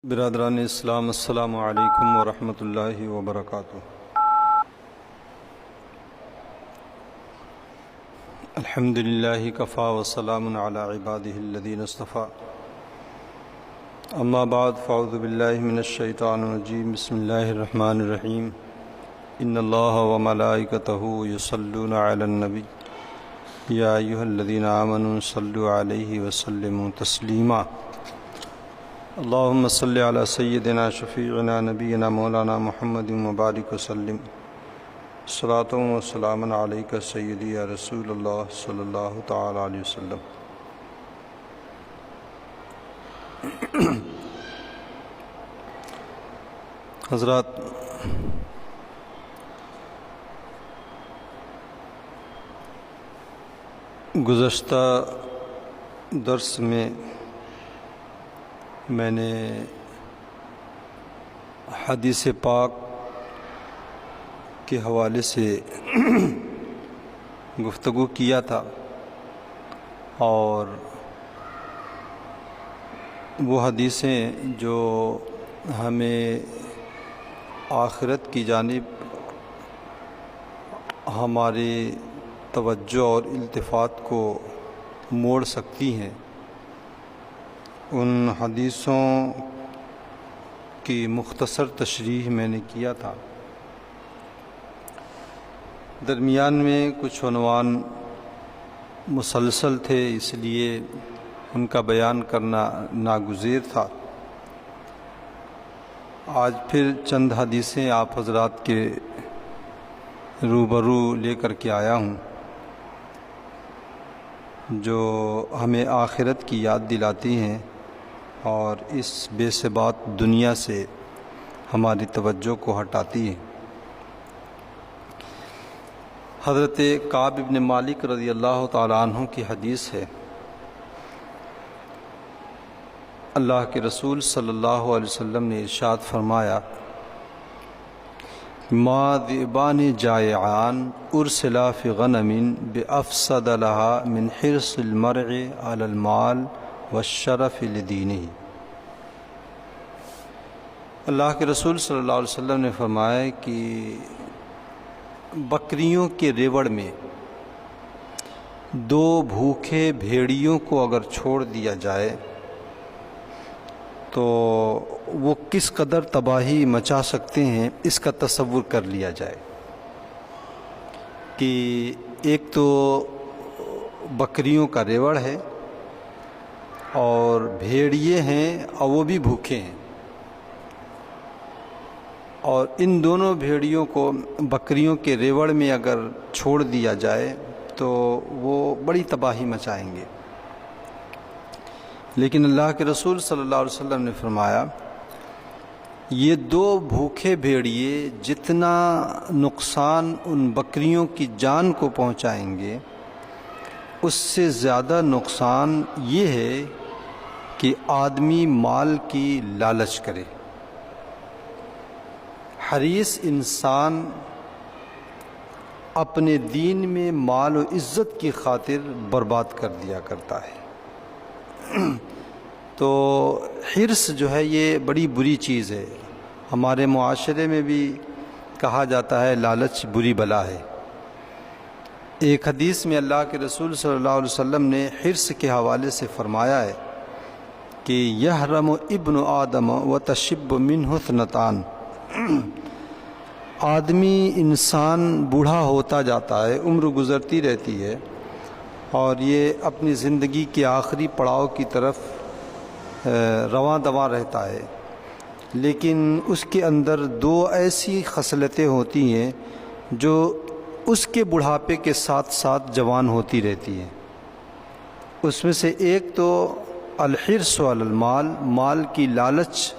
برادران اسلام، السلام علیکم ورحمۃ اللہ وبرکاتہ۔ الحمد للہ کفا وسلام علی عبادہ الذین اصطفیٰ، اما بعد فاعوذ باللہ من الشیطان الرجیم، بسم اللہ الرحمن الرحیم۔ ان اللہ وملائکتہ یصلون علی النبی یا ایھا الذین آمنوا صلوا علیہ وسلموا تسلیما۔ اللہم صلی علی سیدنا شفیعنا نبینا مولانا محمد مبارک وسلم، صلاۃ و سلام علیک سیدی یا رسول اللہ صلی اللہ تعالی علیہ وسلم۔ حضرات، گزشتہ درس میں میں نے حدیث پاک کے حوالے سے گفتگو کیا تھا، اور وہ حدیثیں جو ہمیں آخرت کی جانب ہماری توجہ اور التفات کو موڑ سکتی ہیں، ان حدیثوں کی مختصر تشریح میں نے کیا تھا۔ درمیان میں کچھ عنوان مسلسل تھے، اس لیے ان کا بیان کرنا ناگزیر تھا۔ آج پھر چند حدیثیں آپ حضرات کے روبرو لے کر کے آیا ہوں، جو ہمیں آخرت کی یاد دلاتی ہیں اور اس بے ثبات دنیا سے ہماری توجہ کو ہٹاتی ہے۔ حضرت کعب بن مالک رضی اللہ تعالی عنہ کی حدیث ہے، اللہ کے رسول صلی اللہ علیہ وسلم نے ارشاد فرمایا، ما ذئبان جائعان ارسلا فی غنم بافسد لها من حرص المرء علی المال والشرف لدینہ۔ اللہ کے رسول صلی اللہ علیہ وسلم نے فرمایا کہ بکریوں کے ریوڑ میں دو بھوکے بھیڑیوں کو اگر چھوڑ دیا جائے تو وہ کس قدر تباہی مچا سکتے ہیں، اس کا تصور کر لیا جائے کہ ایک تو بکریوں کا ریوڑ ہے اور بھیڑیے ہیں اور وہ بھی بھوکے ہیں، اور ان دونوں بھیڑیوں کو بکریوں کے ریوڑ میں اگر چھوڑ دیا جائے تو وہ بڑی تباہی مچائیں گے۔ لیکن اللہ کے رسول صلی اللہ علیہ وسلم نے فرمایا، یہ دو بھوکے بھیڑیے جتنا نقصان ان بکریوں کی جان کو پہنچائیں گے، اس سے زیادہ نقصان یہ ہے کہ آدمی مال کی لالچ کرے۔ حریص انسان اپنے دین میں مال و عزت کی خاطر برباد کر دیا کرتا ہے۔ تو حرص جو ہے یہ بڑی بری چیز ہے، ہمارے معاشرے میں بھی کہا جاتا ہے لالچ بری بلا ہے۔ ایک حدیث میں اللہ کے رسول صلی اللہ علیہ وسلم نے حرص کے حوالے سے فرمایا ہے کہ یحرم ابن آدم وتشب منہ اثنتان، آدمی انسان بوڑھا ہوتا جاتا ہے، عمر گزرتی رہتی ہے، اور یہ اپنی زندگی کے آخری پڑاؤ کی طرف رواں دواں رہتا ہے، لیکن اس کے اندر دو ایسی خصلتیں ہوتی ہیں جو اس کے بڑھاپے کے ساتھ ساتھ جوان ہوتی رہتی ہیں۔ اس میں سے ایک تو الحرص علی المال، مال کی لالچ،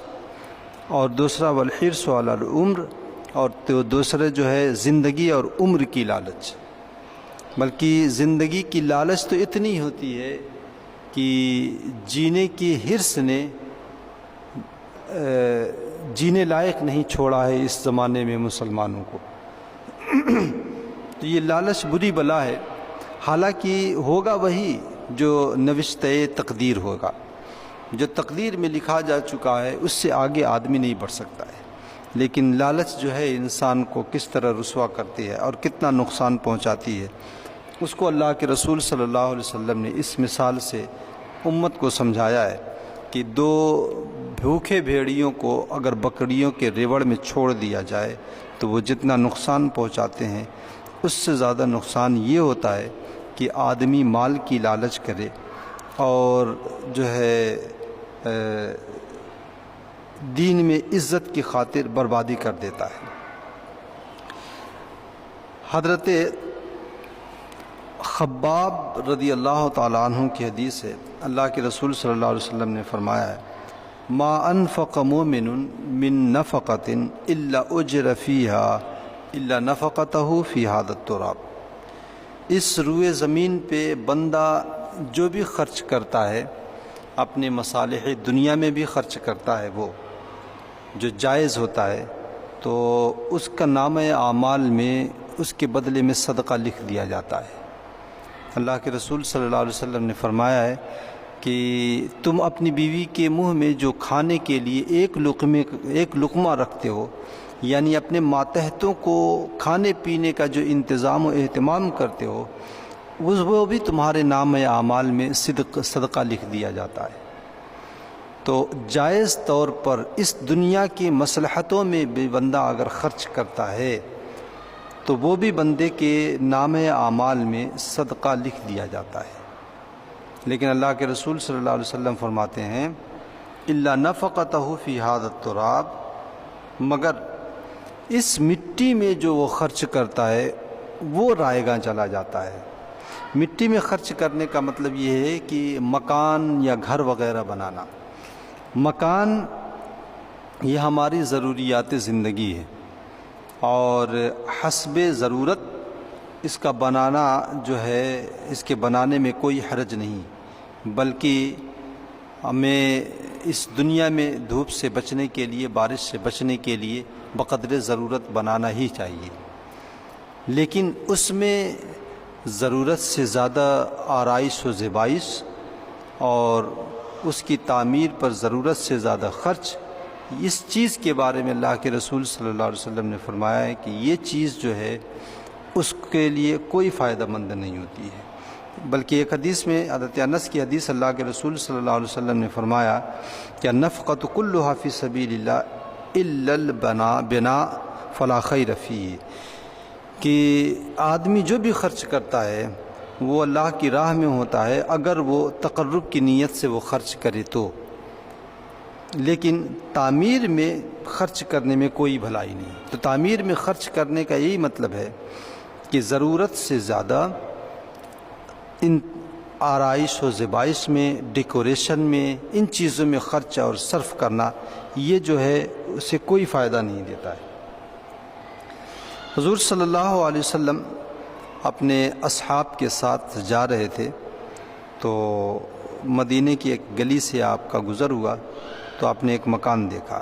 اور دوسرا والحرص علی العمر، اور دوسرے جو ہے زندگی اور عمر کی لالچ۔ بلکہ زندگی کی لالچ تو اتنی ہوتی ہے کہ جینے کی حرص نے جینے لائق نہیں چھوڑا ہے اس زمانے میں مسلمانوں کو۔ تو یہ لالچ بری بلا ہے، حالانکہ ہوگا وہی جو نوشتہ تقدیر ہوگا۔ جو تقدیر میں لکھا جا چکا ہے اس سے آگے آدمی نہیں بڑھ سکتا ہے، لیکن لالچ جو ہے انسان کو کس طرح رسوا کرتی ہے اور کتنا نقصان پہنچاتی ہے، اس کو اللہ کے رسول صلی اللہ علیہ وسلم نے اس مثال سے امت کو سمجھایا ہے کہ دو بھوکے بھیڑیوں کو اگر بکریوں کے ریوڑ میں چھوڑ دیا جائے تو وہ جتنا نقصان پہنچاتے ہیں اس سے زیادہ نقصان یہ ہوتا ہے کہ آدمی مال کی لالچ کرے اور جو ہے دین میں عزت کی خاطر بربادی کر دیتا ہے۔ حضرت خباب رضی اللہ تعالیٰ عنہ کی حدیث ہے، اللہ کے رسول صلی اللہ علیہ وسلم نے فرمایا ہے ما انفق مومن من نفقۃ الا اجر فیها الا نفقته فی هذا التراب، اس روئے زمین پہ بندہ جو بھی خرچ کرتا ہے اپنے مصالح دنیا میں بھی خرچ کرتا ہے، وہ جو جائز ہوتا ہے تو اس کا نامہ اعمال میں اس کے بدلے میں صدقہ لکھ دیا جاتا ہے۔ اللہ کے رسول صلی اللہ علیہ وسلم نے فرمایا ہے کہ تم اپنی بیوی کے منہ میں جو کھانے کے لیے ایک لقمہ رکھتے ہو، یعنی اپنے ماتحتوں کو کھانے پینے کا جو انتظام و اہتمام کرتے ہو، وہ بھی تمہارے نام اعمال میں صدقہ لکھ دیا جاتا ہے۔ تو جائز طور پر اس دنیا کی مصلحتوں میں بھی بندہ اگر خرچ کرتا ہے تو وہ بھی بندے کے نام اعمال میں صدقہ لکھ دیا جاتا ہے، لیکن اللہ کے رسول صلی اللہ علیہ وسلم فرماتے ہیں الا نفقتہ فی ھذا التراب، مگر اس مٹی میں جو وہ خرچ کرتا ہے وہ رائے گاں چلا جاتا ہے۔ مٹی میں خرچ کرنے کا مطلب یہ ہے کہ مکان یا گھر وغیرہ بنانا۔ مکان یہ ہماری ضروریات زندگی ہے اور حسب ضرورت اس کا بنانا جو ہے، اس کے بنانے میں کوئی حرج نہیں، بلکہ ہمیں اس دنیا میں دھوپ سے بچنے کے لیے، بارش سے بچنے کے لیے بقدر ضرورت بنانا ہی چاہیے، لیکن اس میں ضرورت سے زیادہ آرائش و زیبائش اور اس کی تعمیر پر ضرورت سے زیادہ خرچ، اس چیز کے بارے میں اللہ کے رسول صلی اللہ علیہ وسلم نے فرمایا ہے کہ یہ چیز جو ہے اس کے لیے کوئی فائدہ مند نہیں ہوتی ہے، بلکہ ایک حدیث میں حضرت انس کی حدیث، اللہ کے رسول صلی اللہ علیہ وسلم نے فرمایا کہ النفقۃ کلھا فی سبیل اللہ الا البناء فلا خیر فیہ، کہ آدمی جو بھی خرچ کرتا ہے وہ اللہ کی راہ میں ہوتا ہے اگر وہ تقرب کی نیت سے وہ خرچ کرے تو، لیکن تعمیر میں خرچ کرنے میں کوئی بھلائی نہیں۔ تو تعمیر میں خرچ کرنے کا یہی مطلب ہے کہ ضرورت سے زیادہ ان آرائش و زیبائش میں، ڈیکوریشن میں، ان چیزوں میں خرچ اور صرف کرنا، یہ جو ہے اسے کوئی فائدہ نہیں دیتا ہے۔ حضور صلی اللہ علیہ وسلم اپنے اصحاب کے ساتھ جا رہے تھے تو مدینے کی ایک گلی سے آپ کا گزر ہوا تو آپ نے ایک مکان دیکھا۔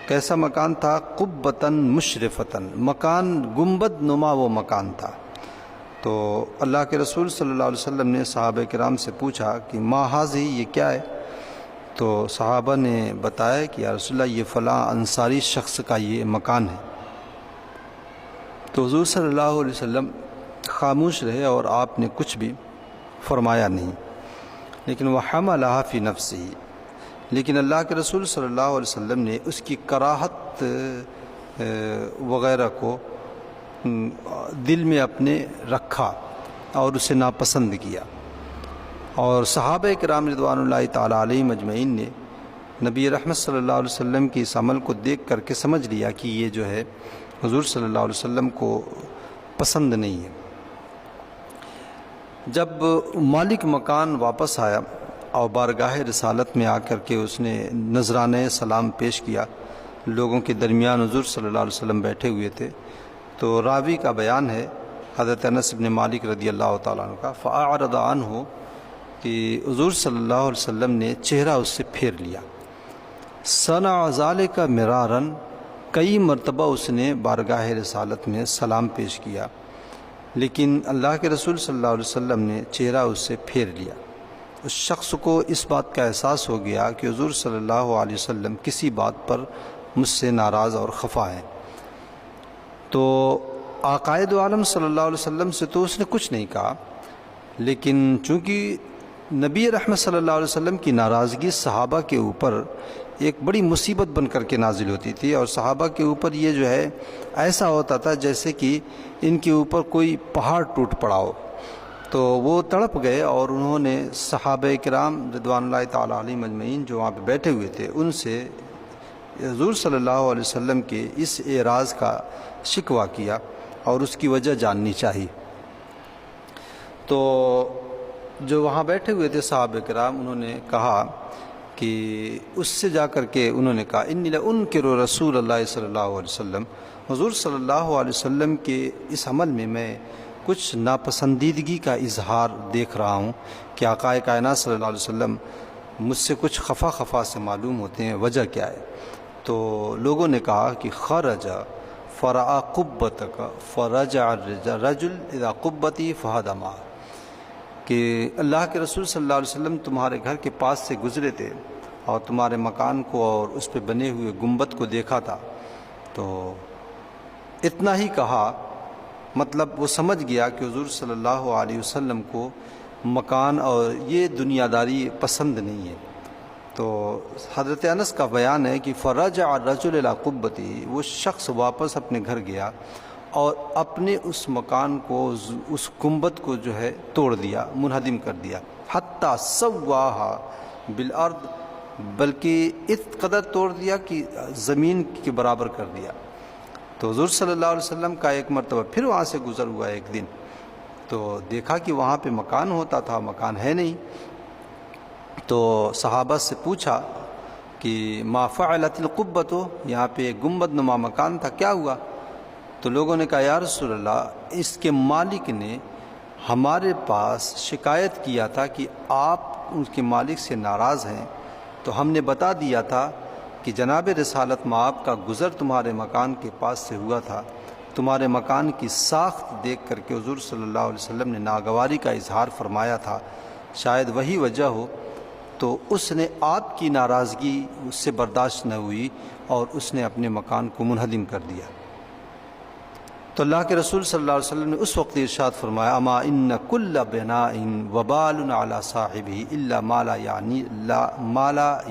کیسا مکان تھا؟ قبۃً مشرفۃً، مکان گنبد نما وہ مکان تھا۔ تو اللہ کے رسول صلی اللہ علیہ وسلم نے صحابہ کرام سے پوچھا کہ ما ھذہ، یہ کیا ہے؟ تو صحابہ نے بتایا کہ یا رسول اللہ یہ فلاں انصاری شخص کا یہ مکان ہے۔ تو حضور صلی اللہ علیہ وسلم خاموش رہے اور آپ نے کچھ بھی فرمایا نہیں، لیکن وحملھا فی نفسہ، لیکن اللہ کے رسول صلی اللہ علیہ وسلم نے اس کی کراہت وغیرہ کو دل میں اپنے رکھا اور اسے ناپسند کیا، اور صحابہ کرام رضوان اللہ تعالیٰ علیہم اجمعین نے نبی رحمت صلی اللہ علیہ وسلم کی اس عمل کو دیکھ کر کے سمجھ لیا کہ یہ جو ہے حضور صلی اللہ علیہ وسلم کو پسند نہیں ہے۔ جب مالک مکان واپس آیا اور بارگاہ رسالت میں آ کر کے اس نے نذرانہ سلام پیش کیا، لوگوں کے درمیان حضور صلی اللہ علیہ وسلم بیٹھے ہوئے تھے، تو راوی کا بیان ہے حضرت انس بن مالک رضی اللہ تعالیٰ عنہ کا، فأعرض عنہ، کہ حضور صلی اللہ علیہ وسلم نے چہرہ اس سے پھیر لیا۔ صنع ذلک مرارا، کئی مرتبہ اس نے بارگاہ رسالت میں سلام پیش کیا، لیکن اللہ کے رسول صلی اللہ علیہ وسلم نے چہرہ اس سے پھیر لیا۔ اس شخص کو اس بات کا احساس ہو گیا کہ حضور صلی اللہ علیہ وسلم کسی بات پر مجھ سے ناراض اور خفا ہیں. تو عقائد عالم صلی اللہ علیہ وسلم سے تو اس نے کچھ نہیں کہا، لیکن چونکہ نبی رحمت صلی اللہ علیہ وسلم کی ناراضگی صحابہ کے اوپر ایک بڑی مصیبت بن کر کے نازل ہوتی تھی، اور صحابہ کے اوپر یہ جو ہے ایسا ہوتا تھا جیسے کہ ان کے اوپر کوئی پہاڑ ٹوٹ پڑا ہو. تو وہ تڑپ گئے اور انہوں نے صحابہ کرام رضوان اللہ تعالیٰ علیہم اجمعین جو وہاں پہ بیٹھے ہوئے تھے ان سے حضور صلی اللہ علیہ وسلم کے اس اعراض کا شکوہ کیا اور اس کی وجہ جاننی چاہیے. تو جو وہاں بیٹھے ہوئے تھے صحابہ کرام انہوں نے کہا کہ اس سے جا کر کے انہوں نے کہا انی لانکر رسول اللہ صلی اللہ علیہ وسلم، حضور صلی اللہ علیہ وسلم کے اس عمل میں میں کچھ ناپسندیدگی کا اظہار دیکھ رہا ہوں کہ آقائے کائنات صلی اللہ علیہ وسلم مجھ سے کچھ خفا سے معلوم ہوتے ہیں، وجہ کیا ہے؟ تو لوگوں نے کہا کہ خرج فرع قبتک فرجع الرجل اذا قبتی فہدما، کہ اللہ کے رسول صلی اللہ علیہ وسلم تمہارے گھر کے پاس سے گزرے تھے اور تمہارے مکان کو اور اس پہ بنے ہوئے گنبد کو دیکھا تھا. تو اتنا ہی کہا، مطلب وہ سمجھ گیا کہ حضور صلی اللہ علیہ وسلم کو مکان اور یہ دنیا داری پسند نہیں ہے. تو حضرت انس کا بیان ہے کہ فرجع الرجل الی قبتی، وہ شخص واپس اپنے گھر گیا اور اپنے اس مکان کو، اس گنبد کو جو ہے توڑ دیا، منہدم کر دیا. حتی سواہا بالارض، بلکہ اس قدر توڑ دیا کہ زمین کے برابر کر دیا. تو حضور صلی اللہ علیہ وسلم کا ایک مرتبہ پھر وہاں سے گزر ہوا ایک دن، تو دیکھا کہ وہاں پہ مکان ہوتا تھا، مکان ہے نہیں. تو صحابہ سے پوچھا کہ ما فعلت القبۃ، یہاں پہ ایک گنبد نما مکان تھا، کیا ہوا؟ تو لوگوں نے کہا یا رسول اللہ، اس کے مالک نے ہمارے پاس شکایت کیا تھا کہ آپ اس کے مالک سے ناراض ہیں، تو ہم نے بتا دیا تھا کہ جناب رسالت مآب کا گزر تمہارے مکان کے پاس سے ہوا تھا. تمہارے مکان کی ساخت دیکھ کر کے حضور صلی اللہ علیہ وسلم نے ناگواری کا اظہار فرمایا تھا، شاید وہی وجہ ہو. تو اس نے آپ کی ناراضگی اس سے برداشت نہ ہوئی اور اس نے اپنے مکان کو منہدم کر دیا. تو اللہ کے رسول صلی اللہ علیہ وسلم نے اس وقت ارشاد فرمایا اما ان کل بناء وبال علی صاحبہ الا ما لا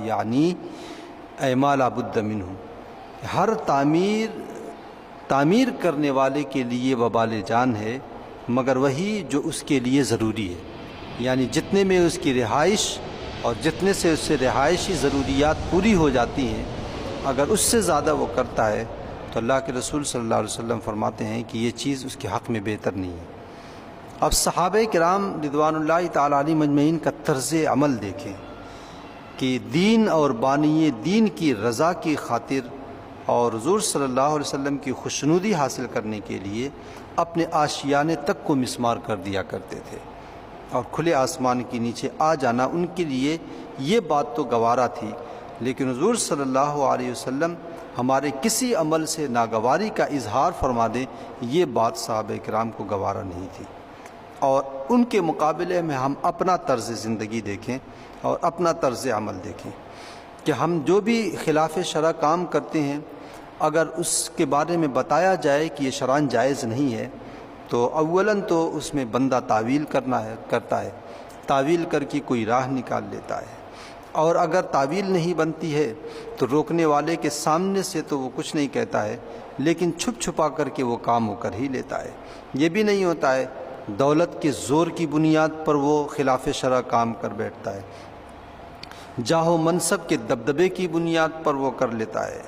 یعنی اے ما لا بد منہ، ہر تعمیر کرنے والے کے لیے وبال جان ہے مگر وہی جو اس کے لیے ضروری ہے. یعنی جتنے میں اس کی رہائش اور جتنے سے اس سے رہائشی ضروریات پوری ہو جاتی ہیں، اگر اس سے زیادہ وہ کرتا ہے تو اللہ کے رسول صلی اللہ علیہ وسلم فرماتے ہیں کہ یہ چیز اس کے حق میں بہتر نہیں ہے. اب صحابہ کرام رضوان اللہ تعالیٰ علیہم اجمعین کا طرز عمل دیکھیں کہ دین اور بانی دین کی رضا کی خاطر اور حضور صلی اللہ علیہ وسلم کی خوشنودی حاصل کرنے کے لیے اپنے آشیانے تک کو مسمار کر دیا کرتے تھے، اور کھلے آسمان کے نیچے آ جانا ان کے لیے یہ بات تو گوارا تھی. لیکن حضور صلی اللہ علیہ وسلم ہمارے کسی عمل سے ناگواری کا اظہار فرما دیں، یہ بات صحابہ کرام کو گوارا نہیں تھی. اور ان کے مقابلے میں ہم اپنا طرز زندگی دیکھیں اور اپنا طرز عمل دیکھیں کہ ہم جو بھی خلاف شرع کام کرتے ہیں، اگر اس کے بارے میں بتایا جائے کہ یہ شرعاً جائز نہیں ہے تو اولاً تو اس میں بندہ تعویل کرتا ہے، تعویل کر کے کوئی راہ نکال لیتا ہے، اور اگر تعویل نہیں بنتی ہے تو روکنے والے کے سامنے سے تو وہ کچھ نہیں کہتا ہے، لیکن چھپ چھپا کر کے وہ کام وہ کر ہی لیتا ہے. یہ بھی نہیں ہوتا ہے دولت کے زور کی بنیاد پر وہ خلاف شرع کام کر بیٹھتا ہے، جاہ و منصب کے دبدبے کی بنیاد پر وہ کر لیتا ہے.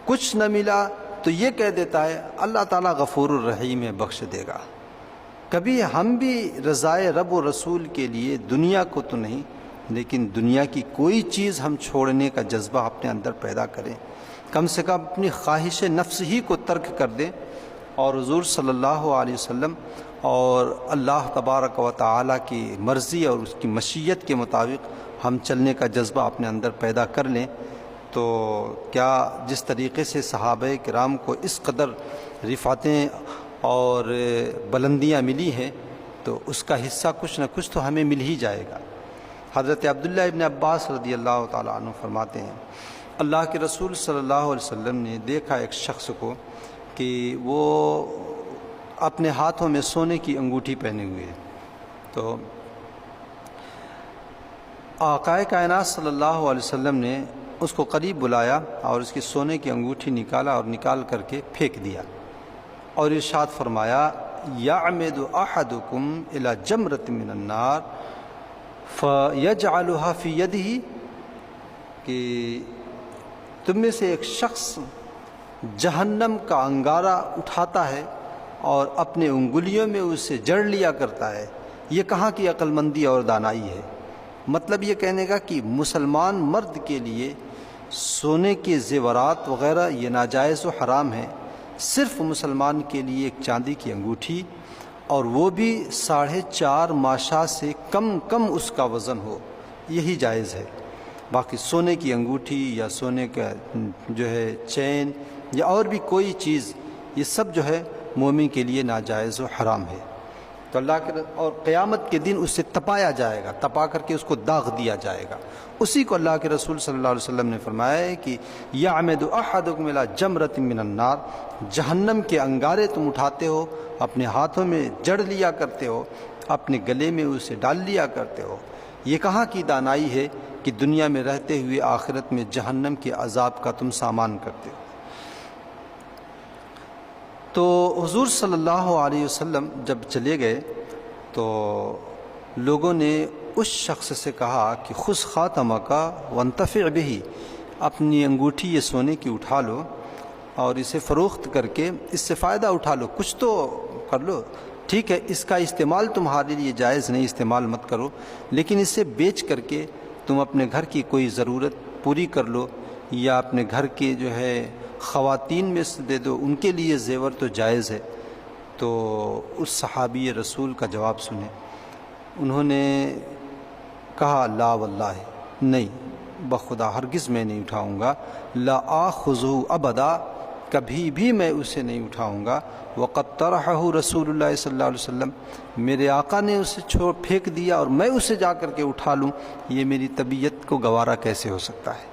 کچھ نہ ملا تو یہ کہہ دیتا ہے اللہ تعالیٰ غفور الرحیم ہے، بخش دے گا. کبھی ہم بھی رضائے رب و رسول کے لیے دنیا کو تو نہیں، لیکن دنیا کی کوئی چیز ہم چھوڑنے کا جذبہ اپنے اندر پیدا کریں، کم سے کم اپنی خواہش نفس ہی کو ترک کر دیں، اور حضور صلی اللہ علیہ وسلم اور اللہ تبارک و تعالیٰ کی مرضی اور اس کی مشیت کے مطابق ہم چلنے کا جذبہ اپنے اندر پیدا کر لیں. تو کیا جس طریقے سے صحابہ کرام کو اس قدر رفعتیں اور بلندیاں ملی ہیں تو اس کا حصہ کچھ نہ کچھ تو ہمیں مل ہی جائے گا. حضرت عبداللہ ابن عباس رضی اللہ تعالیٰ عنہ فرماتے ہیں اللہ کے رسول صلی اللہ علیہ وسلم نے دیکھا ایک شخص کو کہ وہ اپنے ہاتھوں میں سونے کی انگوٹھی پہنے ہوئے ہے. تو آقا کائنات صلی اللہ علیہ وسلم نے اس کو قریب بلایا اور اس کی سونے کی انگوٹھی نکالا اور نکال کر کے پھینک دیا اور ارشاد فرمایا یعمد احدکم الی جمرۃ من النار فیجعلها فی یدہ، کہ تم میں سے ایک شخص جہنم کا انگارہ اٹھاتا ہے اور اپنے انگلیوں میں اسے جڑ لیا کرتا ہے. یہ کہاں کی عقل مندی اور دانائی ہے؟ مطلب یہ کہنے کا کہ مسلمان مرد کے لیے سونے کے زیورات وغیرہ یہ ناجائز و حرام ہیں، صرف مسلمان کے لیے ایک چاندی کی انگوٹھی، اور وہ بھی 4.5 ماشا سے کم اس کا وزن ہو، یہی جائز ہے. باقی سونے کی انگوٹھی یا سونے کا جو ہے چین یا اور بھی کوئی چیز، یہ سب جو ہے مومن کے لیے ناجائز و حرام ہے. تو اللہ کے اور قیامت کے دن اسے تپایا جائے گا، تپا کر کے اس کو داغ دیا جائے گا. اسی کو اللہ کے رسول صلی اللہ علیہ وسلم نے فرمایا ہے کہ یعمد احدکم الی جمرۃ من النار، جہنم کے انگارے تم اٹھاتے ہو، اپنے ہاتھوں میں جڑ لیا کرتے ہو، اپنے گلے میں اسے ڈال لیا کرتے ہو. یہ کہاں کی دانائی ہے کہ دنیا میں رہتے ہوئے آخرت میں جہنم کے عذاب کا تم سامان کرتے ہو. تو حضور صلی اللہ علیہ وسلم جب چلے گئے تو لوگوں نے اس شخص سے کہا کہ خذ خاتمک وانتفع بہ، اپنی انگوٹھی یہ سونے کی اٹھا لو اور اسے فروخت کر کے اس سے فائدہ اٹھا لو، کچھ تو کر لو. ٹھیک ہے، اس کا استعمال تمہارے لیے جائز نہیں، استعمال مت کرو، لیکن اسے بیچ کر کے تم اپنے گھر کی کوئی ضرورت پوری کر لو، یا اپنے گھر کے جو ہے خواتین میں سے دے دو، ان کے لیے زیور تو جائز ہے. تو اس صحابی رسول کا جواب سنیں. انہوں نے کہا لا واللہ، نہیں بخدا ہرگز میں نہیں اٹھاؤں گا، لا آخذہ ابدا، کبھی بھی میں اسے نہیں اٹھاؤں گا. وقد طرحہ رسول اللہ صلی اللہ علیہ وسلم، میرے آقا نے اسے پھینک دیا اور میں اسے جا کر کے اٹھا لوں، یہ میری طبیعت کو گوارا کیسے ہو سکتا ہے؟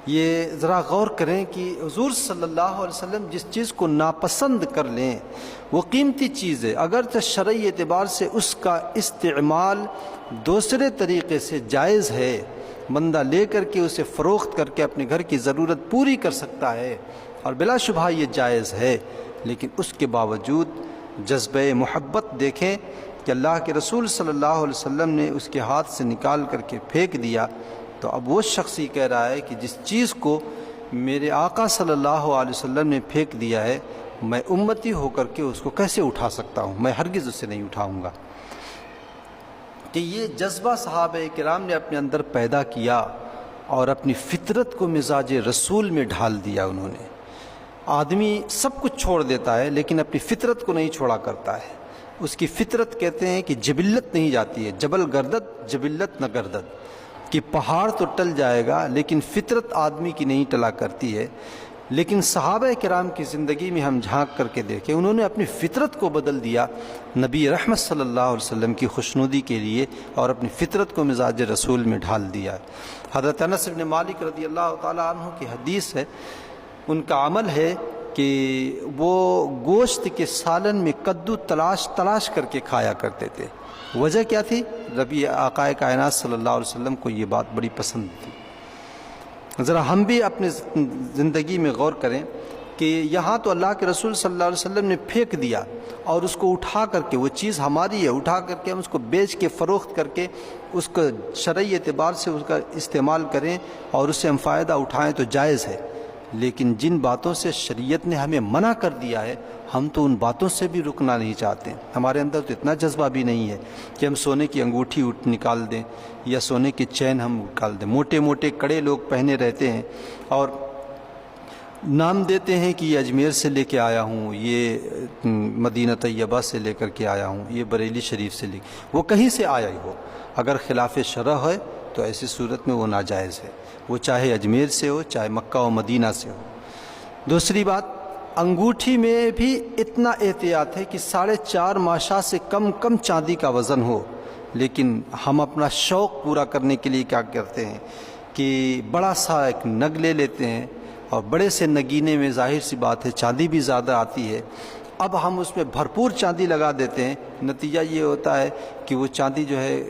یہ ذرا غور کریں کہ حضور صلی اللہ علیہ وسلم جس چیز کو ناپسند کر لیں وہ قیمتی چیز ہے، اگرچہ شرعی اعتبار سے اس کا استعمال دوسرے طریقے سے جائز ہے، بندہ لے کر کے اسے فروخت کر کے اپنے گھر کی ضرورت پوری کر سکتا ہے اور بلا شبہ یہ جائز ہے، لیکن اس کے باوجود جذبہ محبت دیکھیں کہ اللہ کے رسول صلی اللہ علیہ وسلم نے اس کے ہاتھ سے نکال کر کے پھینک دیا. تو اب وہ شخص ہی کہہ رہا ہے کہ جس چیز کو میرے آقا صلی اللہ علیہ وسلم نے پھینک دیا ہے، میں امتی ہو کر کے اس کو کیسے اٹھا سکتا ہوں؟ میں ہرگز اسے نہیں اٹھاؤں گا. کہ یہ جذبہ صحابہ کرام نے اپنے اندر پیدا کیا اور اپنی فطرت کو مزاج رسول میں ڈھال دیا. انہوں نے، آدمی سب کچھ چھوڑ دیتا ہے لیکن اپنی فطرت کو نہیں چھوڑا کرتا ہے. اس کی فطرت کہتے ہیں کہ جبلت نہیں جاتی ہے، جبل گردد جبلت نہ گردد، کہ پہاڑ تو ٹل جائے گا لیکن فطرت آدمی کی نہیں ٹلا کرتی ہے. لیکن صحابہ کرام کی زندگی میں ہم جھانک کر کے دیکھیں، انہوں نے اپنی فطرت کو بدل دیا نبی رحمت صلی اللہ علیہ وسلم کی خوشنودی کے لیے، اور اپنی فطرت کو مزاج رسول میں ڈھال دیا. حضرت انس بن مالک رضی اللہ تعالیٰ عنہ کی حدیث ہے، ان کا عمل ہے کہ وہ گوشت کے سالن میں کدو تلاش کر کے کھایا کرتے تھے. وجہ کیا تھی؟ نبی آقا کائنات صلی اللہ علیہ وسلم کو یہ بات بڑی پسند تھی. ذرا ہم بھی اپنے زندگی میں غور کریں کہ یہاں تو اللہ کے رسول صلی اللہ علیہ وسلم نے پھینک دیا اور اس کو اٹھا کر کے، وہ چیز ہماری ہے، اٹھا کر کے ہم اس کو بیچ کے فروخت کر کے اس کو شرعی اعتبار سے اس کا استعمال کریں اور اس سے ہم فائدہ اٹھائیں تو جائز ہے. لیکن جن باتوں سے شریعت نے ہمیں منع کر دیا ہے، ہم تو ان باتوں سے بھی رکنا نہیں چاہتے. ہمارے اندر تو اتنا جذبہ بھی نہیں ہے کہ ہم سونے کی انگوٹھی نکال دیں یا سونے کی چین ہم نکال دیں. موٹے موٹے کڑے لوگ پہنے رہتے ہیں اور نام دیتے ہیں کہ یہ اجمیر سے لے کے آیا ہوں، یہ مدینہ طیبہ سے لے کر کے آیا ہوں، یہ بریلی شریف سے لے، وہ کہیں سے آیا ہی ہو، اگر خلاف شرع ہے تو ایسی صورت میں وہ ناجائز ہے، وہ چاہے اجمیر سے ہو چاہے مکہ و مدینہ سے ہو. دوسری بات، انگوٹھی میں بھی اتنا احتیاط ہے کہ 4.5 ماشا سے کم چاندی کا وزن ہو، لیکن ہم اپنا شوق پورا کرنے کے لیے کیا کرتے ہیں کہ بڑا سا ایک نگ لے لیتے ہیں، اور بڑے سے نگینے میں ظاہر سی بات ہے چاندی بھی زیادہ آتی ہے، اب ہم اس میں بھرپور چاندی لگا دیتے ہیں، نتیجہ یہ ہوتا ہے کہ وہ چاندی جو ہے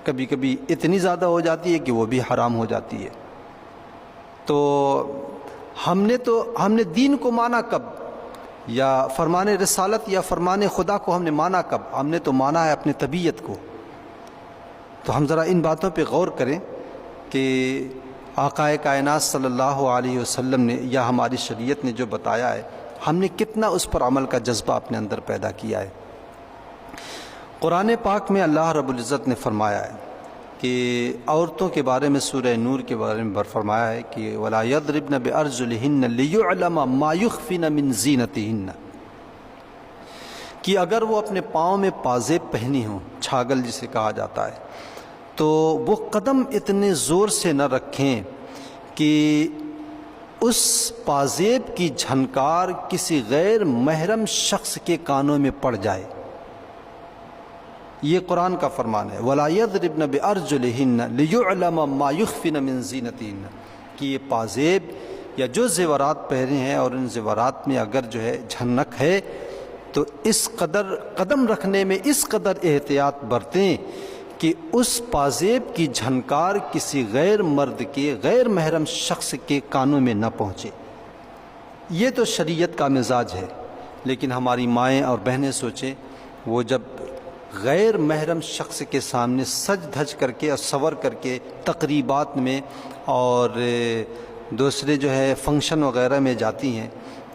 کبھی کبھی اتنی زیادہ ہو جاتی ہے کہ وہ بھی حرام ہو جاتی ہے۔ تو ہم نے دین کو مانا کب، یا فرمان رسالت یا فرمان خدا کو ہم نے مانا کب؟ ہم نے تو مانا ہے اپنے طبیعت کو۔ تو ہم ذرا ان باتوں پہ غور کریں کہ آقا کائنات صلی اللہ علیہ وسلم نے یا ہماری شریعت نے جو بتایا ہے، ہم نے کتنا اس پر عمل کا جذبہ اپنے اندر پیدا کیا ہے۔ قرآن پاک میں اللہ رب العزت نے فرمایا ہے کہ عورتوں کے بارے میں سورہ نور کے بارے میں فرمایا ہے کہ وَلَا يَضْرِبْنَ بِأَرْجُلِهِنَّ لِيُعْلَمَ مَا يُخْفِينَ مِنْ زِينَتِهِنَّ، کہ اگر وہ اپنے پاؤں میں پازیب پہنی ہوں، چھاگل جسے کہا جاتا ہے، تو وہ قدم اتنے زور سے نہ رکھیں کہ اس پازیب کی جھنکار کسی غیر محرم شخص کے کانوں میں پڑ جائے۔ یہ قرآن کا فرمان ہے، وَلَا يَضْرِبْنَ بِأَرْجُلِهِنَّ لِيُعْلَمَ مَا يُخْفِينَ مِنْ زِينَتِهِنَّ، کہ یہ پازیب یا جو زیورات پہنے ہیں اور ان زیورات میں اگر جو ہے جھنک ہے تو اس قدر قدم رکھنے میں اس قدر احتیاط برتیں کہ اس پازیب کی جھنکار کسی غیر مرد کے غیر محرم شخص کے کانوں میں نہ پہنچے۔ یہ تو شریعت کا مزاج ہے، لیکن ہماری مائیں اور بہنیں سوچیں، وہ جب غیر محرم شخص کے سامنے سج دھج کر کے اور سور کر کے تقریبات میں اور دوسرے جو ہے فنکشن وغیرہ میں جاتی ہیں،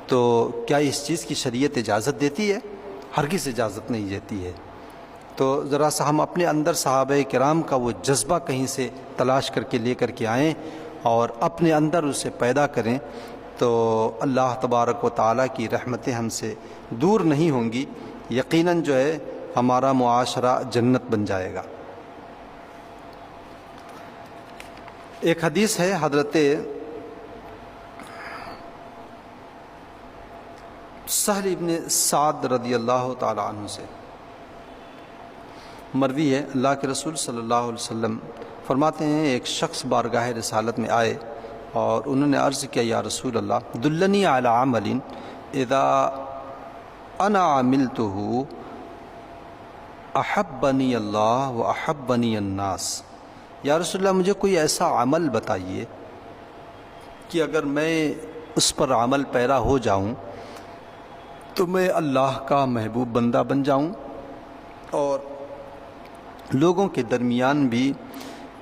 تو کیا اس چیز کی شریعت اجازت دیتی ہے؟ ہرگز اجازت نہیں دیتی ہے۔ تو ذرا سا ہم اپنے اندر صحابہ کرام کا وہ جذبہ کہیں سے تلاش کر کے لے کر کے آئیں اور اپنے اندر اسے پیدا کریں، تو اللہ تبارک و تعالیٰ کی رحمتیں ہم سے دور نہیں ہوں گی، یقیناً جو ہے ہمارا معاشرہ جنت بن جائے گا۔ ایک حدیث ہے حضرت سہل ابن سعد رضی اللہ تعالی عنہ سے مروی ہے، اللہ کے رسول صلی اللہ علیہ وسلم فرماتے ہیں ایک شخص بارگاہ رسالت میں آئے اور انہوں نے عرض کیا یا رسول اللہ دلنی علی عمل اذا انا عملته احبنی اللہ و احبنی الناس، یا رسول اللہ مجھے کوئی ایسا عمل بتائیے کہ اگر میں اس پر عمل پیرا ہو جاؤں تو میں اللہ کا محبوب بندہ بن جاؤں اور لوگوں کے درمیان بھی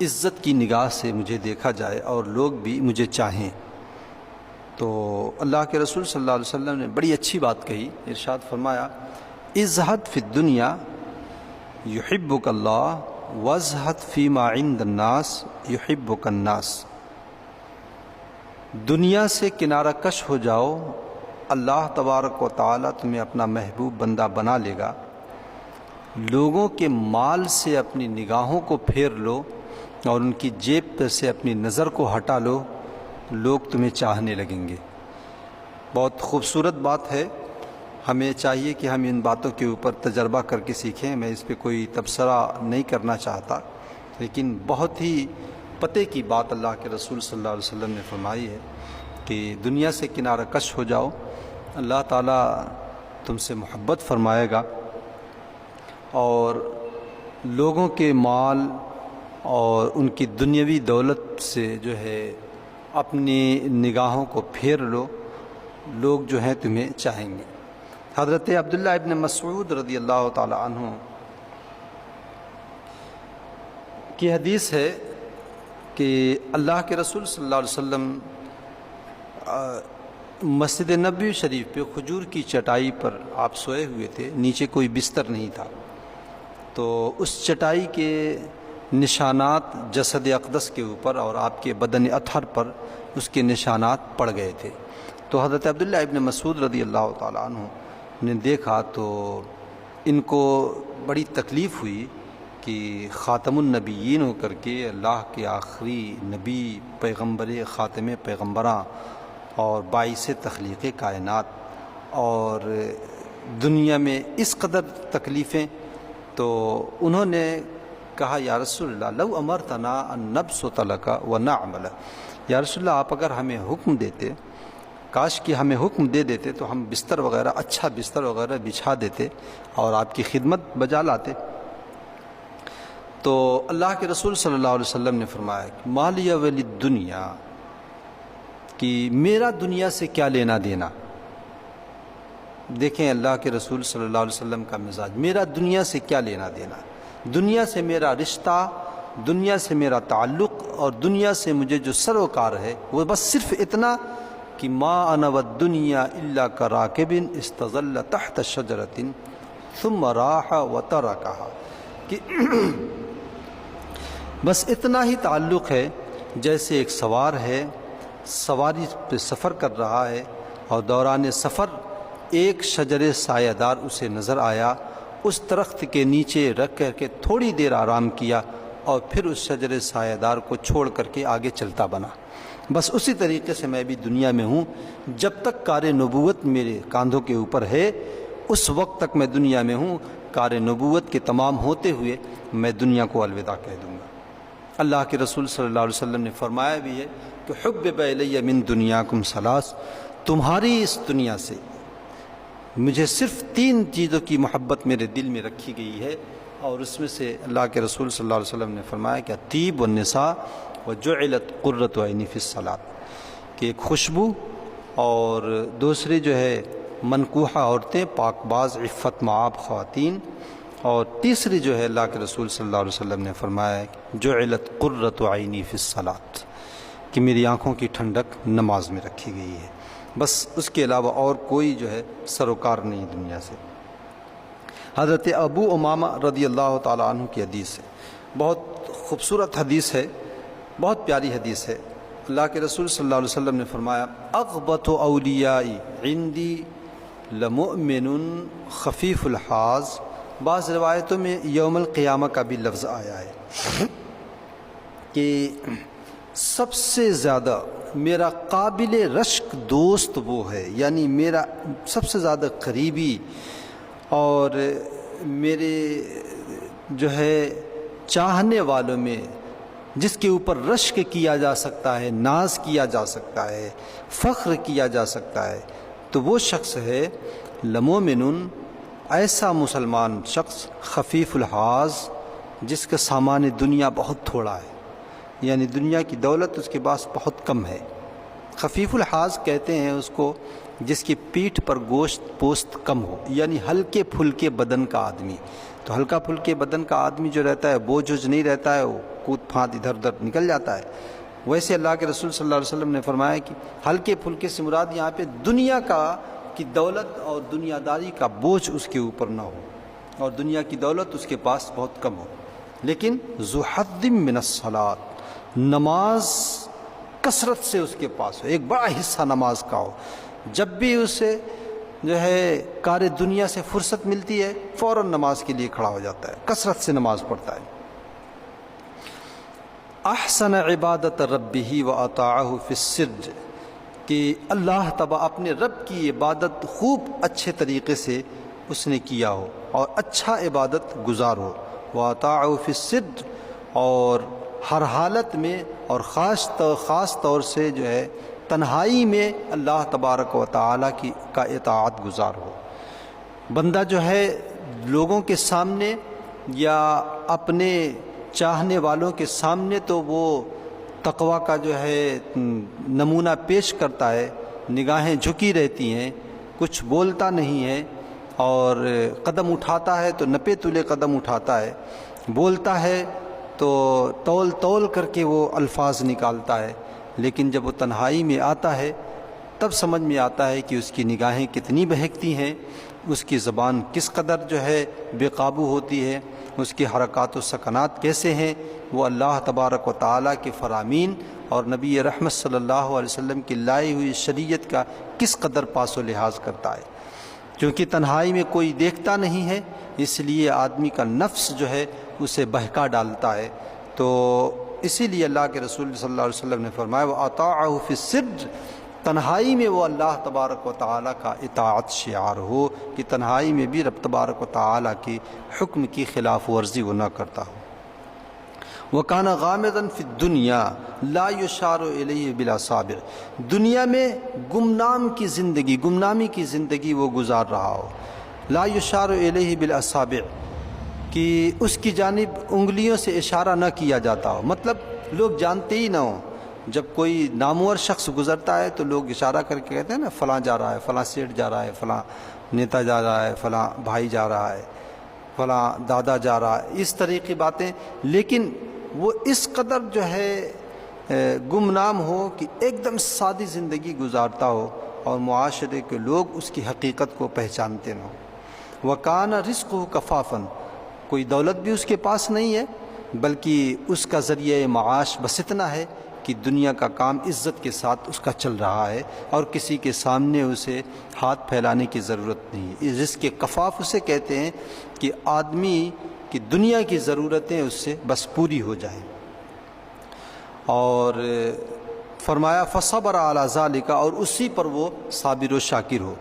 عزت کی نگاہ سے مجھے دیکھا جائے اور لوگ بھی مجھے چاہیں۔ تو اللہ کے رسول صلی اللہ علیہ وسلم نے بڑی اچھی بات کہی، ارشاد فرمایا ازہد فی الدنیا یحبک اللہ وازہد فیما عند الناس یحبک الناس، دنیا سے کنارہ کش ہو جاؤ، اللہ تبارک و تعالیٰ تمہیں اپنا محبوب بندہ بنا لے گا، لوگوں کے مال سے اپنی نگاہوں کو پھیر لو اور ان کی جیب سے اپنی نظر کو ہٹا لو، لوگ تمہیں چاہنے لگیں گے۔ بہت خوبصورت بات ہے، ہمیں چاہیے کہ ہم ان باتوں کے اوپر تجربہ کر کے سیکھیں۔ میں اس پہ کوئی تبصرہ نہیں کرنا چاہتا، لیکن بہت ہی پتے کی بات اللہ کے رسول صلی اللہ علیہ وسلم نے فرمائی ہے کہ دنیا سے کنارہ کش ہو جاؤ، اللہ تعالیٰ تم سے محبت فرمائے گا اور لوگوں کے مال اور ان کی دنیاوی دولت سے جو ہے اپنی نگاہوں کو پھیر لو، لوگ جو ہیں تمہیں چاہیں گے۔ حضرت عبداللہ ابن مسعود رضی اللہ تعالی عنہ کی حدیث ہے کہ اللہ کے رسول صلی اللہ علیہ وسلم مسجد نبوی شریف پہ کھجور کی چٹائی پر آپ سوئے ہوئے تھے، نیچے کوئی بستر نہیں تھا، تو اس چٹائی کے نشانات جسد اقدس کے اوپر اور آپ کے بدن اطہر پر اس کے نشانات پڑ گئے تھے۔ تو حضرت عبداللہ ابن مسعود رضی اللہ تعالی عنہ نے دیکھا تو ان کو بڑی تکلیف ہوئی کہ خاتم النبیین ہو کر کے اللہ کے آخری نبی، پیغمبر، خاتم پیغمبراں اور باعث تخلیق کائنات، اور دنیا میں اس قدر تکلیفیں تو انہوں نے کہا یا رسول اللہ لو امرتنا ان نبسط لک ونعمل، یا رسول اللہ آپ اگر ہمیں حکم دیتے، کاش کہ ہمیں حکم دے دیتے تو ہم بستر وغیرہ، اچھا بستر وغیرہ بچھا دیتے اور آپ کی خدمت بجا لاتے۔ تو اللہ کے رسول صلی اللہ علیہ وسلم نے فرمایا کہ ما لی وللدنیا، کہ میرا دنیا سے کیا لینا دینا۔ دیکھیں اللہ کے رسول صلی اللہ علیہ وسلم کا مزاج، میرا دنیا سے کیا لینا دینا، دنیا سے میرا رشتہ، دنیا سے میرا تعلق، اور دنیا سے مجھے جو سروکار ہے وہ بس صرف اتنا کہ ما انا والدنیا الا کراکب استظل تحت شجرۃ ثم راح وترکها، کہ بس اتنا ہی تعلق ہے جیسے ایک سوار ہے، سواری پہ سفر کر رہا ہے اور دوران سفر ایک شجر سایہ دار اسے نظر آیا، اس درخت کے نیچے رکھ کر کے تھوڑی دیر آرام کیا اور پھر اس شجر سایہ دار کو چھوڑ کر کے آگے چلتا بنا۔ بس اسی طریقے سے میں بھی دنیا میں ہوں، جب تک کار نبوت میرے کاندھوں کے اوپر ہے اس وقت تک میں دنیا میں ہوں، کار نبوت کے تمام ہوتے ہوئے میں دنیا کو الوداع کہہ دوں گا۔ اللہ کے رسول صلی اللہ علیہ وسلم نے فرمایا بھی ہے کہ حبب الی من دنیاکم ثلاث، تمہاری اس دنیا سے مجھے صرف 3 چیزوں کی محبت میرے دل میں رکھی گئی ہے، اور اس میں سے اللہ کے رسول صلی اللہ علیہ وسلم نے فرمایا کہ الطیب والنساء وجعلت قرۃ عینی فی الصلاۃ، کہ ایک خوشبو، اور دوسری جو ہے منکوحہ عورتیں، پاک باز عفت معاب خواتین، اور تیسری جو ہے اللہ کے رسول صلی اللہ علیہ وسلم نے فرمایا جعلت قرۃ عینی فی الصلاۃ، کہ میری آنکھوں کی ٹھنڈک نماز میں رکھی گئی ہے، بس اس کے علاوہ اور کوئی جو ہے سروکار نہیں دنیا سے۔ حضرت ابو امامہ رضی اللہ تعالیٰ عنہ کی حدیث ہے، بہت خوبصورت حدیث ہے، بہت پیاری حدیث ہے۔ اللہ کے رسول صلی اللہ علیہ وسلم نے فرمایا اغبط اولیائی عندی لمؤمن خفیف الحاظ، بعض روایتوں میں یوم القیامہ کا بھی لفظ آیا ہے کہ سب سے زیادہ میرا قابل رشک دوست وہ ہے، یعنی میرا سب سے زیادہ قریبی اور میرے جو ہے چاہنے والوں میں جس کے اوپر رشک کیا جا سکتا ہے، ناز کیا جا سکتا ہے، فخر کیا جا سکتا ہے، تو وہ شخص ہے لمؤمن، ایسا مسلمان شخص خفیف الحاظ جس کا سامان دنیا بہت تھوڑا ہے، یعنی دنیا کی دولت اس کے پاس بہت کم ہے۔ خفیف الحاظ کہتے ہیں اس کو جس کی پیٹھ پر گوشت پوست کم ہو، یعنی ہلکے پھلکے بدن کا آدمی۔ تو ہلکا پھلکے بدن کا آدمی جو رہتا ہے بوجھ نہیں رہتا ہے، وہ کود پھاند ادھر ادھر نکل جاتا ہے۔ ویسے اللہ کے رسول صلی اللہ علیہ وسلم نے فرمایا کہ ہلکے پھلکے سے مراد یہاں پہ دنیا کی دولت اور دنیا داری کا بوجھ اس کے اوپر نہ ہو، اور دنیا کی دولت اس کے پاس بہت کم ہو، لیکن ذو حظ من الصلاۃ، نماز کثرت سے اس کے پاس ہو، ایک بڑا حصہ نماز کا ہو، جب بھی اسے جو ہے کار دنیا سے فرصت ملتی ہے فوراً نماز کے لیے کھڑا ہو جاتا ہے، کثرت سے نماز پڑھتا ہے۔ احسن عبادت ربہ واطاعہ فی السر، کہ اللہ تبارک اپنے رب کی عبادت خوب اچھے طریقے سے اس نے کیا ہو اور اچھا عبادت گزار ہو، واطاعہ فی السر، اور ہر حالت میں اور خاص طور سے جو ہے تنہائی میں اللہ تبارک و تعالیٰ کا اطاعت گزار ہو۔ بندہ جو ہے لوگوں کے سامنے یا اپنے چاہنے والوں کے سامنے تو وہ تقویٰ کا جو ہے نمونہ پیش کرتا ہے، نگاہیں جھکی رہتی ہیں، کچھ بولتا نہیں ہے، اور قدم اٹھاتا ہے تو نپے تلے قدم اٹھاتا ہے، بولتا ہے تو تول کر کے وہ الفاظ نکالتا ہے، لیکن جب وہ تنہائی میں آتا ہے تب سمجھ میں آتا ہے کہ اس کی نگاہیں کتنی بہکتی ہیں، اس کی زبان کس قدر جو ہے بے قابو ہوتی ہے، اس کی حرکات و سکنات کیسے ہیں، وہ اللہ تبارک و تعالیٰ کے فرامین اور نبی رحمت صلی اللہ علیہ وسلم کی لائی ہوئی شریعت کا کس قدر پاس و لحاظ کرتا ہے۔ کیونکہ تنہائی میں کوئی دیکھتا نہیں ہے، اس لیے آدمی کا نفس جو ہے اسے بہکا ڈالتا ہے، تو اسی لیے اللہ کے رسول صلی اللہ علیہ وسلم نے فرمایا وَأَطَاعَهُ فِي السِّرِّ، تنہائی میں وہ اللہ تبارک و تعالیٰ کا اطاعت شعار ہو کہ تنہائی میں بھی رب تبارک و تعالیٰ کے حکم کی خلاف ورزی وہ نہ کرتا ہو۔ وَكَانَ غَامِضًا فِي الدُّنْيَا لَا يُشَارُ إِلَيْهِ بِالْأَصَابِعِ، دنیا میں گمنامی کی زندگی وہ گزار رہا ہو۔ لا يُشَارُ إِلَيْهِ بِالْأَصَابِعِ، کہ اس کی جانب انگلیوں سے اشارہ نہ کیا جاتا ہو، مطلب لوگ جانتے ہی نہ ہوں۔ جب کوئی نامور شخص گزرتا ہے تو لوگ اشارہ کر کے کہتے ہیں نا فلاں جا رہا ہے، فلاں سیٹھ جا رہا ہے، فلاں نیتا جا رہا ہے، فلاں بھائی جا رہا ہے، فلاں دادا جا رہا ہے، اس طرح کی باتیں۔ لیکن وہ اس قدر جو ہے گمنام ہو کہ ایک دم سادی زندگی گزارتا ہو اور معاشرے کے لوگ اس کی حقیقت کو پہچانتے نہ ہوں۔ وَكَانَ رِزْقُهُ كَفَافًا، کوئی دولت بھی اس کے پاس نہیں ہے، بلکہ اس کا ذریعہ معاش بس اتنا ہے کہ دنیا کا کام عزت کے ساتھ اس کا چل رہا ہے اور کسی کے سامنے اسے ہاتھ پھیلانے کی ضرورت نہیں ہے۔ رزق کفاف اسے کہتے ہیں کہ آدمی کی دنیا کی ضرورتیں اس سے بس پوری ہو جائیں۔ اور فرمایا فصبر علی ذالک، اور اسی پر وہ صابر و شاکر ہو۔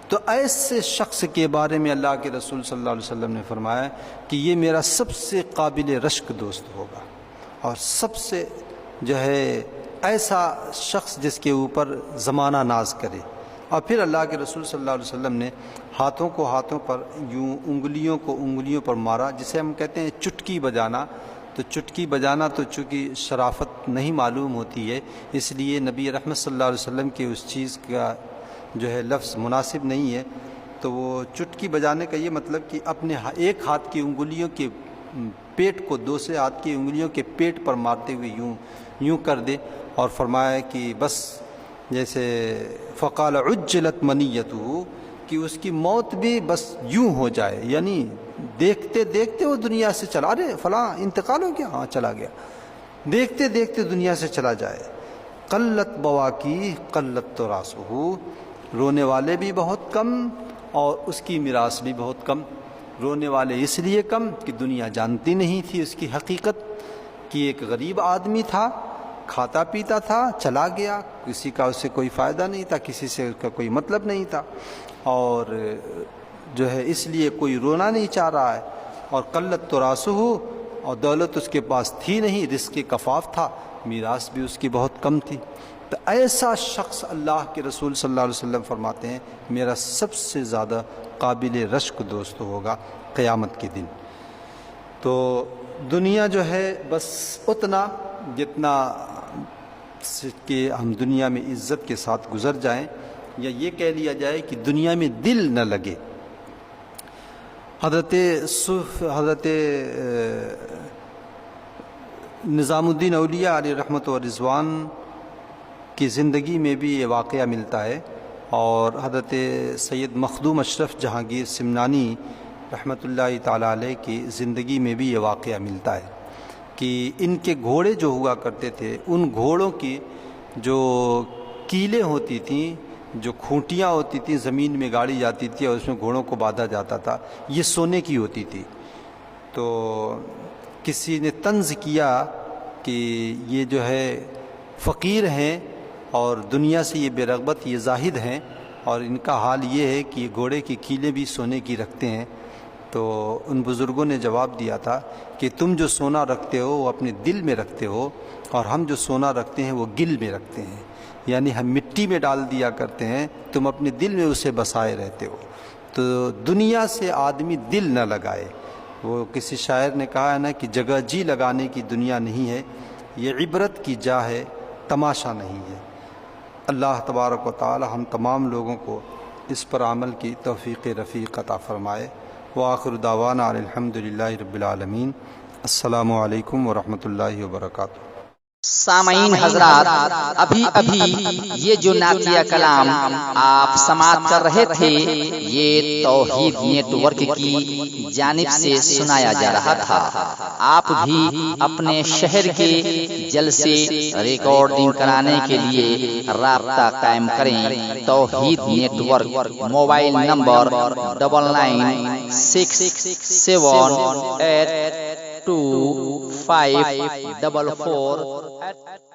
تو ایسے شخص کے بارے میں اللہ کے رسول صلی اللہ علیہ وسلم نے فرمایا کہ یہ میرا سب سے قابل رشک دوست ہوگا، اور سب سے جو ہے ایسا شخص جس کے اوپر زمانہ ناز کرے۔ اور پھر اللہ کے رسول صلی اللہ علیہ وسلم نے ہاتھوں کو ہاتھوں پر یوں انگلیوں کو انگلیوں پر مارا، جسے ہم کہتے ہیں چٹکی بجانا۔ تو چٹکی بجانا تو چونکہ شرافت نہیں معلوم ہوتی ہے، اس لیے نبی رحمت صلی اللہ علیہ وسلم کے اس چیز کا جو ہے لفظ مناسب نہیں ہے۔ تو وہ چٹکی بجانے کا یہ مطلب کہ اپنے ایک ہاتھ کی انگلیوں کے پیٹ کو دوسرے ہاتھ کی انگلیوں کے پیٹ پر مارتے ہوئے یوں کر دے، اور فرمایا کہ بس جیسے فقال عجلت منیتہ، کہ اس کی موت بھی بس یوں ہو جائے، یعنی دیکھتے دیکھتے وہ دنیا سے چلا، ارے فلاں انتقال ہو گیا، ہاں چلا گیا، دیکھتے دیکھتے دنیا سے چلا جائے۔ قلت بواکی قلت تراثہ، رونے والے بھی بہت کم اور اس کی میراث بھی بہت کم۔ رونے والے اس لیے کم کہ دنیا جانتی نہیں تھی اس کی حقیقت، کہ ایک غریب آدمی تھا، کھاتا پیتا تھا، چلا گیا، کسی کا اس سے کوئی فائدہ نہیں تھا، کسی سے اس کا کوئی مطلب نہیں تھا، اور جو ہے اس لیے کوئی رونا نہیں چاہ رہا ہے۔ اور قلت تراثہ، اور دولت اس کے پاس تھی نہیں، رزق کفاف تھا، میراث بھی اس کی بہت کم تھی۔ تو ایسا شخص اللہ کے رسول صلی اللہ علیہ وسلم فرماتے ہیں میرا سب سے زیادہ قابل رشک دوست ہوگا قیامت کے دن۔ تو دنیا جو ہے بس اتنا جتنا کہ ہم دنیا میں عزت کے ساتھ گزر جائیں، یا یہ کہہ لیا جائے کہ دنیا میں دل نہ لگے۔ حضرت نظام الدین اولیاء علیہ رحمت و رضوان کی زندگی میں بھی یہ واقعہ ملتا ہے، اور حضرت سید مخدوم اشرف جہانگیر سمنانی رحمۃ اللہ تعالیٰ علیہ کی زندگی میں بھی یہ واقعہ ملتا ہے کہ ان کے گھوڑے جو ہوا کرتے تھے، ان گھوڑوں کی جو کیلیں ہوتی تھیں، جو کھوٹیاں ہوتی تھیں، زمین میں گاڑی جاتی تھی اور اس میں گھوڑوں کو باندھا جاتا تھا، یہ سونے کی ہوتی تھی۔ تو کسی نے طنز کیا کہ یہ جو ہے فقیر ہیں اور دنیا سے یہ بے رغبت، یہ زاہد ہیں، اور ان کا حال یہ ہے کہ یہ گھوڑے کی کیلیں بھی سونے کی رکھتے ہیں۔ تو ان بزرگوں نے جواب دیا تھا کہ تم جو سونا رکھتے ہو وہ اپنے دل میں رکھتے ہو، اور ہم جو سونا رکھتے ہیں وہ گل میں رکھتے ہیں، یعنی ہم مٹی میں ڈال دیا کرتے ہیں، تم اپنے دل میں اسے بسائے رہتے ہو۔ تو دنیا سے آدمی دل نہ لگائے۔ وہ کسی شاعر نے کہا ہے نا کہ جگہ جی لگانے کی دنیا نہیں ہے، یہ عبرت کی جا ہے، تماشا نہیں ہے۔ اللہ تبارک و تعالی ہم تمام لوگوں کو اس پر عمل کی توفیق رفیق عطا فرمائے۔ وآخر دعوانا الحمد للہ رب العالمین۔ السلام علیکم ورحمۃ اللہ وبرکاتہ۔ سامعین حضرات، ابھی یہ جو نعتیہ کلام آپ سماعت کر رہے تھے، یہ توحید نیٹ ورک کی جانب سے سنایا جا رہا تھا۔ آپ بھی اپنے شہر کے جلسے ریکارڈنگ کرانے کے لیے رابطہ قائم کریں۔ توحید نیٹ ورک، موبائل نمبر 9967825444